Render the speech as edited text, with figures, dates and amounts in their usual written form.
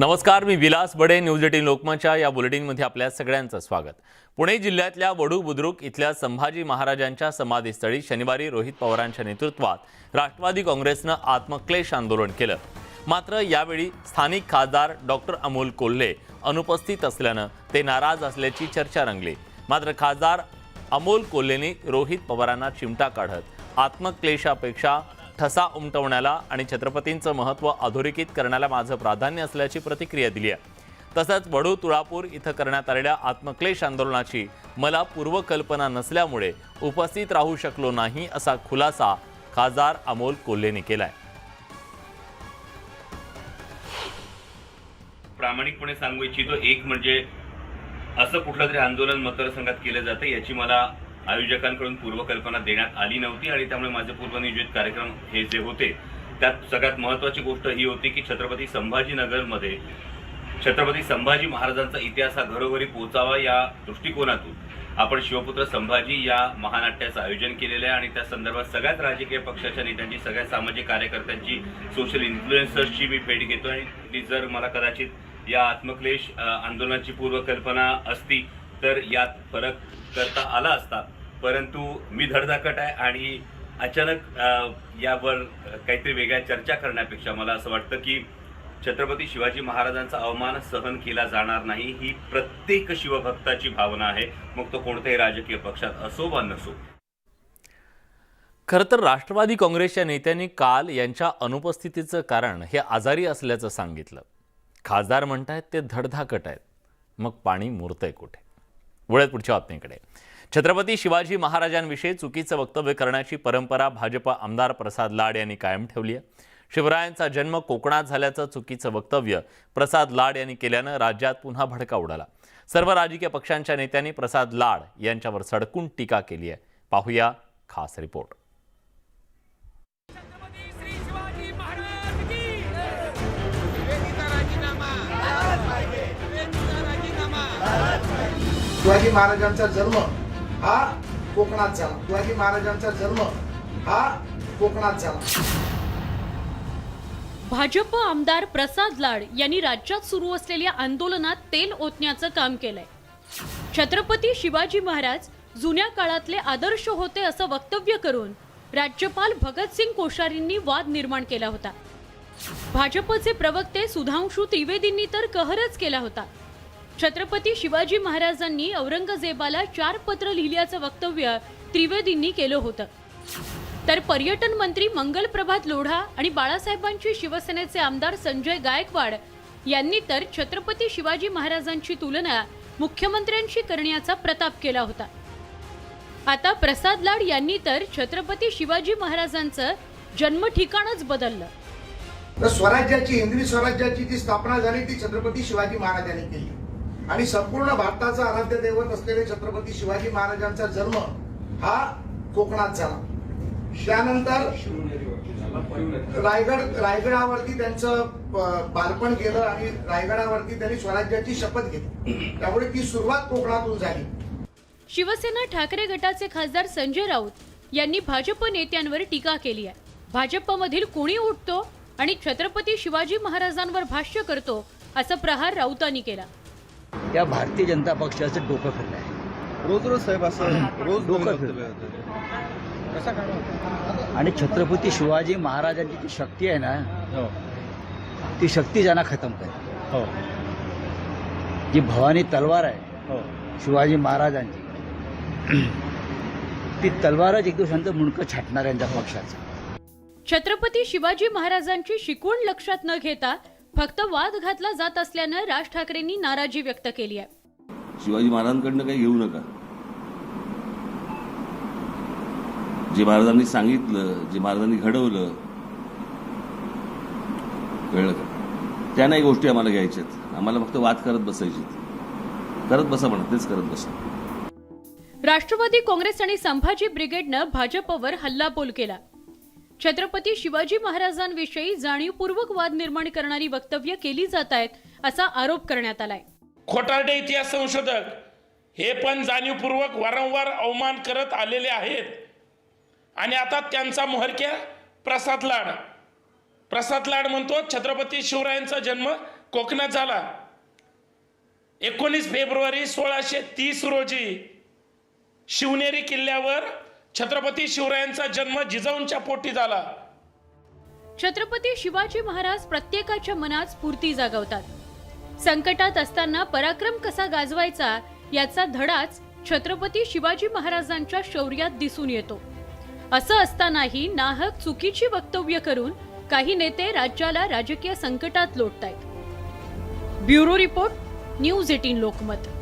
नमस्कार, मी विलास बडे. न्यूज 18 लोकमतच्या या बुलेटिनमध्ये आपल्या सगळ्यांचं स्वागत. पुणे जिल्ह्यातल्या वडू बुद्रुक इथल्या संभाजी महाराजांच्या समाधीस्थळी शनिवारी रोहित पवारांच्या नेतृत्वात राष्ट्रवादी काँग्रेसनं आत्मक्लेश आंदोलन केलं. मात्र यावेळी स्थानिक खासदार डॉक्टर अमोल कोल्हे अनुपस्थित असल्यानं ते नाराज असल्याची चर्चा रंगली. मात्र खासदार अमोल कोल्हेंनी रोहित पवारांना चिमटा काढत आत्मक्लेशापेक्षा ठसा उमटवण्याला आणि छत्रपतींचं महत्त्व अधोरेखित करण्याला माझं प्राधान्य असल्याची प्रतिक्रिया दिली आहे. तसंच वडू तुळापूर इथं करण्यात आलेल्या आत्मक्लेश आंदोलनाची मला पूर्वकल्पना नसल्यामुळे उपस्थित राहू शकलो नाही असा खुलासा खासदार अमोल कोल्हेंनी केलाय. प्रामाणिकपणे सांगू इच्छितो, एक म्हणजे असं कुठलं तरी आंदोलन मतदारसंघात केलं जातं याची मला आयोजकांकडून पूर्वकल्पना देण्यात आली नव्हती आणि त्यामुळे माझे पूर्वनियोजित कार्यक्रम हे जे होते त्यात सगळ्यात महत्त्वाची गोष्ट ही होती की छत्रपती संभाजीनगरमध्ये छत्रपती संभाजी महाराजांचा इतिहास हा घरोघरी पोहोचावा या दृष्टिकोनातून आपण शिवपुत्र संभाजी या महानाट्याचं आयोजन केलेलं आहे आणि त्या संदर्भात सगळ्याच राजकीय पक्षाच्या नेत्यांची, सगळ्या सामाजिक कार्यकर्त्यांची, सोशल इन्फ्लुएन्सर्सची मी भेट घेतो आणि जर मला कदाचित या आत्मक्लेश आंदोलनाची पूर्वकल्पना असती तर यात फरक करता आला असता. परंतु मी धडधाकट आहे आणि अचानक यावर काहीतरी वेगळ्या चर्चा करण्यापेक्षा मला असं वाटतं की छत्रपती शिवाजी महाराजांचा अवमान सहन केला जाणार नाही ही प्रत्येक शिवभक्ताची भावना आहे, मग तो कोणत्याही राजकीय पक्षात असो वा नसो. खरं तर राष्ट्रवादी काँग्रेसच्या नेत्यांनी काल यांच्या अनुपस्थितीचं कारण हे आजारी असल्याचं सांगितलं. खासदार म्हणतायत ते धडधाकट आहेत, मग पाणी मुरतंय कुठे? वळत पुढच्या बातमीकडे. छत्रपती शिवाजी महाराजांविषयी चुकीचं वक्तव्य करण्याची परंपरा भाजप आमदार प्रसाद लाड यांनी कायम ठेवली आहे. शिवरायांचा जन्म कोकणात झाल्याचं चुकीचं वक्तव्य प्रसाद लाड यांनी केल्यानं राज्यात पुन्हा भडका उडाला. सर्व राजकीय पक्षांच्या नेत्यांनी प्रसाद लाड यांच्यावर सडकून टीका केली आहे. पाहूया खास रिपोर्ट. शिवाजी महाराजांचा जन्म हा कोकणात झाला. शिवाजी महाराजांचा जन्म हा कोकणात झाला. भाजप आमदार प्रसाद लाड यांनी राज्यात सुरू असलेल्या आंदोलनात तेल ओतण्याचं काम केलंय. छत्रपती शिवाजी महाराज जुन्या काळातले आदर्श होते असं वक्तव्य करून राज्यपाल भगतसिंग कोश्यारींनी वाद निर्माण केला होता. भाजपचे प्रवक्ते सुधांशू त्रिवेदींनी तर कहरच केला होता. छत्रपती शिवाजी महाराजांनी औरंगजेबाला 4 पत्र लिहिल्याचं वक्तव्य त्रिवेदींनी केलं होतं. तर पर्यटन मंत्री मंगलप्रभात लोढा आणि बाळासाहेबांची शिवसेनेचे आमदार संजय गायकवाड यांनी तर छत्रपती शिवाजी महाराजांची तुलना मुख्यमंत्र्यांशी करण्याचा प्रताप केला होता. आता प्रसाद लाड यांनी तर छत्रपती शिवाजी महाराजांचं जन्म ठिकाणच बदललं. तर स्वराज्याची, हिंदवी स्वराज्याची जी स्थापना झाली ती छत्रपती शिवाजी महाराजांनी केली आणि संपूर्ण भारताचा आराध्य दैवत असलेले छत्रपती शिवाजी महाराजांचा जन्म हा कोकणात झाला. त्यानंतर रायगडावरती त्यांचं बालपण गेलं आणि रायगडावरती त्यांनी स्वराज्याची शपथ घेतली, त्यामुळे ती सुरुवात कोकणातून झाली. शिवसेना ठाकरे गटाचे खासदार संजय राऊत यांनी भाजप नेत्यांवर टीका केली आहे. भाजपमधील कोणी उठतो आणि छत्रपती शिवाजी महाराजांवर भाष्य करतो असा प्रहार राऊतांनी केला. या भारतीय जनता पक्षाचं डोकं फिरलं आहे. रोज साहेब असं रोज डोकं फिरलं आणि छत्रपती शिवाजी महाराजांची जी शक्ती आहे ना, ती शक्ती ज्यांना खतम करे. जी भवानी तलवार आहे शिवाजी महाराजांची, ती तलवारच एक दिवसांचं मुंडकं छाटणार यांच्या पक्षाचं. छत्रपती शिवाजी महाराजांची शिकवण लक्षात न घेता फक्त वाद घातला जात असल्यानं राज ठाकरेंनी नाराजी व्यक्त केली आहे. शिवाजी महाराजांकडनं काही घेऊ नका. जे महाराजांनी सांगितलं, जे महाराजांनी घडवलं, कळलं का? त्या नाही गोष्टी आम्हाला घ्यायच्यात. आम्हाला फक्त वाद करत बसायचे. करत बसा, म्हणा तेच करत बसा. राष्ट्रवादी काँग्रेस आणि संभाजी ब्रिगेडनं भाजपवर हल्लाबोल केला. छत्रपती शिवाजी महाराजांविषयी जाणीवपूर्वक वाद निर्माण करणारी वक्तव्य केली जात आहेत असा आरोप करण्यात आलाय. खोटारडे इतिहास संशोधक हे पण जाणीवपूर्वक वारंवार अवमान करत आलेले आहेत आणि आता त्यांचा मोहरक्या प्रसाद लाड म्हणतो छत्रपती शिवरायांचा जन्म कोकणात झाला. 19 फेब्रुवारी 1630 रोजी शिवनेरी किल्ल्यावर छत्रपती शिवरायांचा जन्म जिजाऊंच्या पोटी झाला. छत्रपती शिवाजी महाराज प्रत्येकाच्या मनात स्फूर्ती जागवतात. संकटात असताना पराक्रम कसा गाजवायचा याचा धडाच छत्रपती शिवाजी महाराजांच्या शौर्यात दिसून येतो. असं असतानाही नाहक चुकीची वक्तव्य करून काही नेते राज्याला राजकीय संकटात लोटतायत. Bureau report, news 18 Lokmat.